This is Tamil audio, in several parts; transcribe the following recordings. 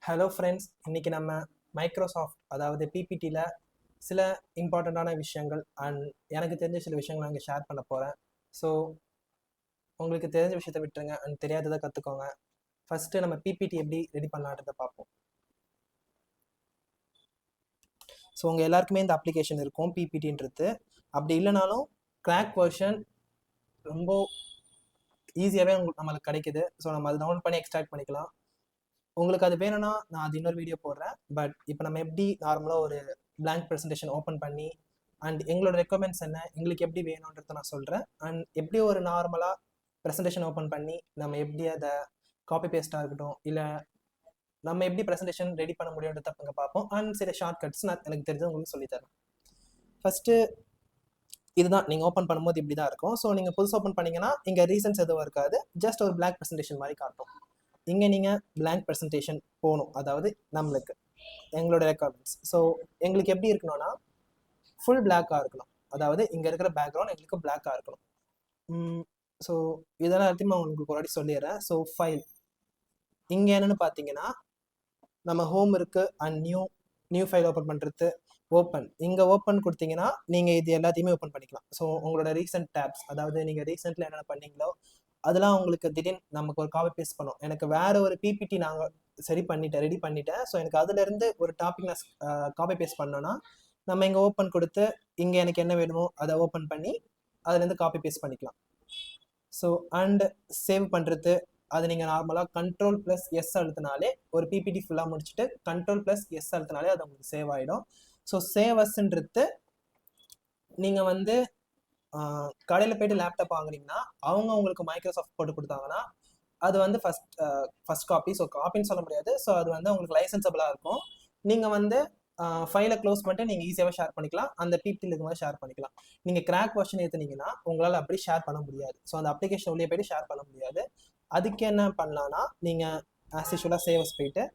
ஹலோ ஃப்ரெண்ட்ஸ், இன்னைக்கு நம்ம மைக்ரோசாஃப்ட் அதாவது பிபிடியில் சில இம்பார்ட்டண்ட்டான விஷயங்கள் அண்ட் எனக்கு தெரிஞ்ச சில விஷயங்கள் நான் இங்கே ஷேர் பண்ண போகிறேன். ஸோ உங்களுக்கு தெரிஞ்ச விஷயத்தை விட்டுருங்க அண்ட் தெரியாததை கற்றுக்கோங்க. ஃபஸ்ட்டு நம்ம பிபிடி எப்படி ரெடி பண்ணலான்றதை பார்ப்போம். ஸோ உங்கள் எல்லாருக்குமே இந்த அப்ளிகேஷன் இருக்கும் பிபிடின்றது. அப்படி இல்லைனாலும் கிராக் வெர்ஷன் ரொம்ப ஈஸியாகவே நம்மளுக்கு கிடைக்குது. ஸோ நம்ம அதை டவுன்லோட் பண்ணி எக்ஸ்ட்ராக்ட் பண்ணிக்கலாம். உங்களுக்கு அது வேணும்னா நான் அது இன்னொரு வீடியோ போடுறேன். பட் இப்போ நம்ம எப்படி நார்மலாக ஒரு பிளாங்க் ப்ரெசன்டேஷன் ஓப்பன் பண்ணி அண்ட் எங்களோட ரெக்குவயர்மெண்ட்ஸ் என்ன, எங்களுக்கு எப்படி வேணுன்றதை நான் சொல்கிறேன். அண்ட் எப்படி ஒரு நார்மலாக ப்ரெசன்டேஷன் ஓப்பன் பண்ணி நம்ம எப்படி அதை காப்பி பேஸ்ட்டாக இருக்கட்டும், இல்லை நம்ம எப்படி ப்ரெசன்டேஷன் ரெடி பண்ண முடியுன்றதை அங்கே பார்ப்போம். அண்ட் சில ஷார்ட் கட்ஸ் நான் எனக்கு தெரிஞ்சது உங்களுக்கு சொல்லித்தரேன். ஃபஸ்ட்டு இதுதான் நீங்கள் ஓப்பன் பண்ணும்போது இப்படி தான் இருக்கும். ஸோ நீங்கள் புதுசு ஓப்பன் பண்ணிங்கன்னா இங்கே ரீசன்ஸ் எதுவும் இருக்காது, ஜஸ்ட் ஒரு பிளாங்க் ப்ரெசன்டேஷன் மாதிரி காட்டும். இங்கே நீங்கள் பிளாங்க் ப்ரெசன்டேஷன் போகணும், அதாவது நம்மளுக்கு எங்களோட ரெக்குவயர்மெண்ட்ஸ். ஸோ எங்களுக்கு எப்படி இருக்கணும்னா ஃபுல் பிளாக்காக இருக்கணும், அதாவது இங்கே இருக்கிற பேக்ரவுண்ட் எங்களுக்கு பிளாக்காக இருக்கணும். ஸோ இதெல்லாம் எல்லாத்தையும் நான் உங்களுக்கு ஒரு வாட்டி சொல்லிடுறேன். ஸோ ஃபைல் இங்கே என்னென்னு பார்த்தீங்கன்னா நம்ம ஹோம் இருக்குது அண்ட் நியூ ஃபைல் ஓப்பன் பண்ணுறது ஓப்பன். இங்கே ஓப்பன் கொடுத்தீங்கன்னா நீங்கள் இது எல்லாத்தையுமே ஓப்பன் பண்ணிக்கலாம். ஸோ உங்களோட ரீசெண்ட் டேப்ஸ், அதாவது நீங்கள் ரீசெண்ட்டில் என்னென்ன பண்ணீங்களோ அதெல்லாம் உங்களுக்கு திடீர்னு நமக்கு ஒரு காப்பி பேஸ்ட் பண்ணும். எனக்கு வேற ஒரு பிபிடி நாங்கள் ரெடி பண்ணிட்டேன். ஸோ எனக்கு அதுலேருந்து ஒரு டாபிக் நான் காப்பி பேஸ்ட் பண்ணோன்னா நம்ம இங்கே ஓப்பன் கொடுத்து இங்கே எனக்கு என்ன வேணுமோ அதை ஓப்பன் பண்ணி அதுலேருந்து காப்பி பேஸ்ட் பண்ணிக்கலாம். ஸோ அண்ட் சேவ் பண்ணுறது அது நீங்கள் நார்மலாக Ctrl+S அழுத்தினாலே ஒரு பிபிடி ஃபுல்லாக முடிச்சுட்டு Ctrl+S அழுத்தினாலே அது உங்களுக்கு சேவ் ஆகிடும். ஸோ சேவ் அஸ்ன்றது நீங்கள் வந்து கடையில் போய்ட்டு லேப்டாப் வாங்குறீங்கன்னா அவங்க உங்களுக்கு மைக்ரோசாஃப்ட் போட்டு கொடுத்தாங்கன்னா அது வந்து ஃபஸ்ட் காப்பி. ஸோ காப்பின்னு சொல்ல முடியாது. ஸோ அது வந்து உங்களுக்கு லைசன்சபிளாக இருக்கும். நீங்கள் வந்து ஃபைலை க்ளோஸ் பண்ணிட்டு நீங்கள் ஈஸியாகவே ஷேர் பண்ணிக்கலாம், அந்த பிபிடியில் இருக்கும்போது ஷேர் பண்ணிக்கலாம். நீங்கள் கிராக் வெர்ஷன் ஏற்றுனீங்கன்னா உங்களால் அப்படி ஷேர் பண்ண முடியாது. ஸோ அந்த அப்ளிகேஷன் உள்ளே போய்ட்டு ஷேர் பண்ண முடியாது. அதுக்கு என்ன பண்ணலான்னா நீங்கள் ஆஸ் யூஷுவலாக சேவஸ் போயிட்டு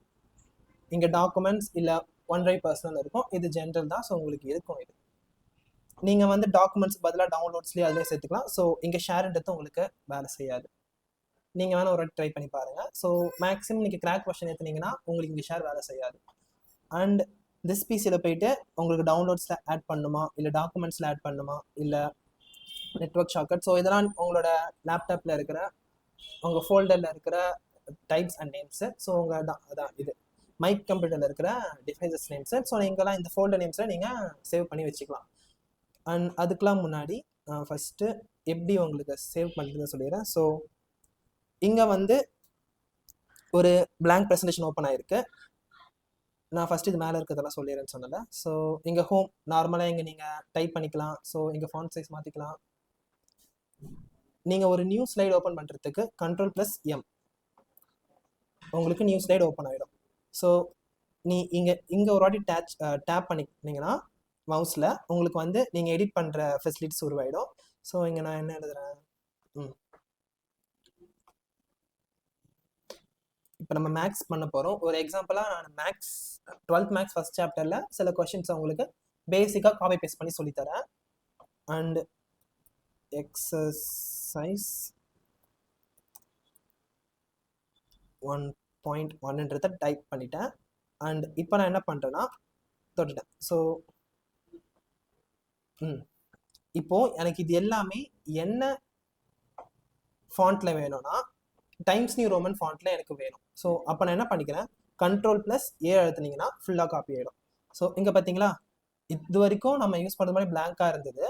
இங்கே டாக்குமெண்ட்ஸ் இல்லை OneDrive பர்சனல் இருக்கும், இது ஜென்ரல் தான். ஸோ உங்களுக்கு இருக்கும் இது. நீங்கள் வந்து டாக்குமெண்ட்ஸ் பதிலாக டவுன்லோட்ஸ்லேயே அதிலே சேர்த்துக்கலாம். ஸோ இங்கே ஷேர்ன்றது உங்களுக்கு வேலை செய்யாது. நீங்கள் வேணால் ஒரு ட்ரை பண்ணி பாருங்கள். ஸோ மேக்ஸிமம் நீங்கள் கிராக் வெர்ஷன் ஏற்றுனீங்கன்னா உங்களுக்கு இங்கே ஷேர் வேலை செய்யாது. அண்ட் திஸ் பிசியில் போயிட்டு உங்களுக்கு டவுன்லோட்ஸில் ஆட் பண்ணுமா, இல்லை டாக்குமெண்ட்ஸில் ஆட் பண்ணுமா, இல்லை நெட்ஒர்க் ஷார்ட்கட். ஸோ இதெல்லாம் உங்களோட லேப்டாப்பில் இருக்கிற உங்கள் ஃபோல்டரில் இருக்கிற டைப்ஸ் அண்ட் நேம்ஸு. ஸோ உங்கள் அதான் இது மைக் கம்ப்யூட்டரில் இருக்கிற டிவைசஸ் நேம்ஸு. ஸோ நீங்கள்லாம் இந்த ஃபோல்டர் நேம்ஸில் நீங்கள் சேவ் பண்ணி வச்சுக்கலாம். அண்ட் அதுக்கெலாம் முன்னாடி ஃபஸ்ட்டு எப்படி உங்களுக்கு சேவ் பண்ணுறதுன்னு சொல்லிடுறேன். ஸோ இங்கே வந்து ஒரு பிளாங்க் ப்ரெசன்டேஷன் ஓப்பன் ஆகிருக்கு. நான் ஃபஸ்ட்டு இது மேலே இருக்கிறதெல்லாம் சொல்லிடுறேன்னு சொன்னல. ஸோ இங்கே ஹோம் நார்மலாக இங்கே நீங்கள் டைப் பண்ணிக்கலாம். ஸோ இங்கே ஃபாண்ட் சைஸ் மாற்றிக்கலாம். நீங்கள் ஒரு நியூ ஸ்லைடு ஓப்பன் பண்ணுறதுக்கு Ctrl+M உங்களுக்கு நியூ ஸ்லைடு ஓப்பன் ஆகிடும். ஸோ இங்கே ஒரு வாட்டி டேப் பண்ணிங்கன்னா மவுஸில் உங்களுக்கு வந்து நீங்கள் எடிட் பண்ணுற ஃபெசிலிட்டிஸ் உருவாயிடும். ஸோ இங்கே நான் என்ன எழுதுறேன், இப்போ நம்ம மேக்ஸ் பண்ண போகிறோம். ஒரு எக்ஸாம்பிளாக நான் 12th மேக்ஸ் ஃபஸ்ட் சாப்டரில் சில கொஷின்ஸ் உங்களுக்கு பேசிக்காக காப்பி பேஸ்ட் பண்ணி சொல்லித்தரேன். அண்ட் எக்ஸசைஸ் 1.1ன்றதை டைப் பண்ணிட்டேன். அண்ட் இப்போ நான் என்ன பண்ணுறேன்னா தொட்டுட்டேன். ஸோ இப்போது எனக்கு இது எல்லாமே என்ன ஃபாண்ட்டில் வேணும்னா டைம்ஸ் நியூ ரோமன் ஃபாண்ட்டில் எனக்கு வேணும். ஸோ அப்போ நான் என்ன பண்ணிக்கிறேன், Ctrl+A அழுத்துனீங்கன்னா ஃபுல்லாக காப்பி ஆகிடும். ஸோ இங்கே பார்த்தீங்களா, இது வரைக்கும் நம்ம யூஸ் பண்ணுற மாதிரி பிளாங்காக இருந்தது.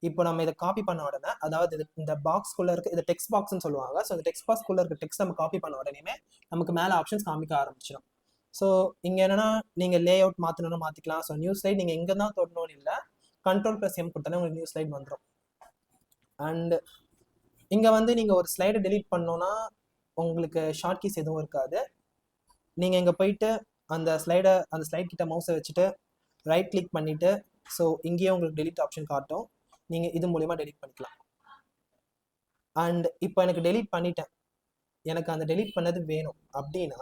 இப்போ நம்ம இதை காப்பி பண்ண உடனே, அதாவது இந்த பாக்ஸ்குள்ளே இருக்க இதை டெக்ஸ்ட் பாக்ஸ்ன்னு சொல்லுவாங்க. ஸோ இந்த டெக்ஸ்ட் பாக்ஸ்குள்ளே இருக்க டெக்ஸ்ட் நம்ம காப்பி பண்ண உடனே நமக்கு மேலே ஆப்ஷன்ஸ் காமிக்க ஆரம்பிச்சிடும். ஸோ இங்கே என்னென்னா நீங்கள் லே அவுட் மாற்றணும்னு மாற்றிக்கலாம். ஸோ நியூ ஸ்லைட் நீங்கள் எங்கே தான் தொடணும்னு இல்லை, Ctrl+M கொடுத்தாலே உங்களுக்கு நியூ ஸ்லைட் வந்துடும். அண்ட் இங்கே வந்து நீங்கள் ஒரு ஸ்லைடை டெலீட் பண்ணோன்னா உங்களுக்கு ஷார்ட் கீஸ் எதுவும் இருக்காது. நீங்கள் இங்கே போயிட்டு அந்த ஸ்லைட் கிட்ட மவுஸை வச்சுட்டு ரைட் கிளிக் பண்ணிவிட்டு ஸோ இங்கேயே உங்களுக்கு டெலீட் ஆப்ஷன் காட்டும். நீங்கள் இது மூலிமா டெலீட் பண்ணிக்கலாம். அண்ட் இப்போ எனக்கு டெலீட் பண்ணிட்டேன், எனக்கு அந்த டெலீட் பண்ணது வேணும் அப்படின்னா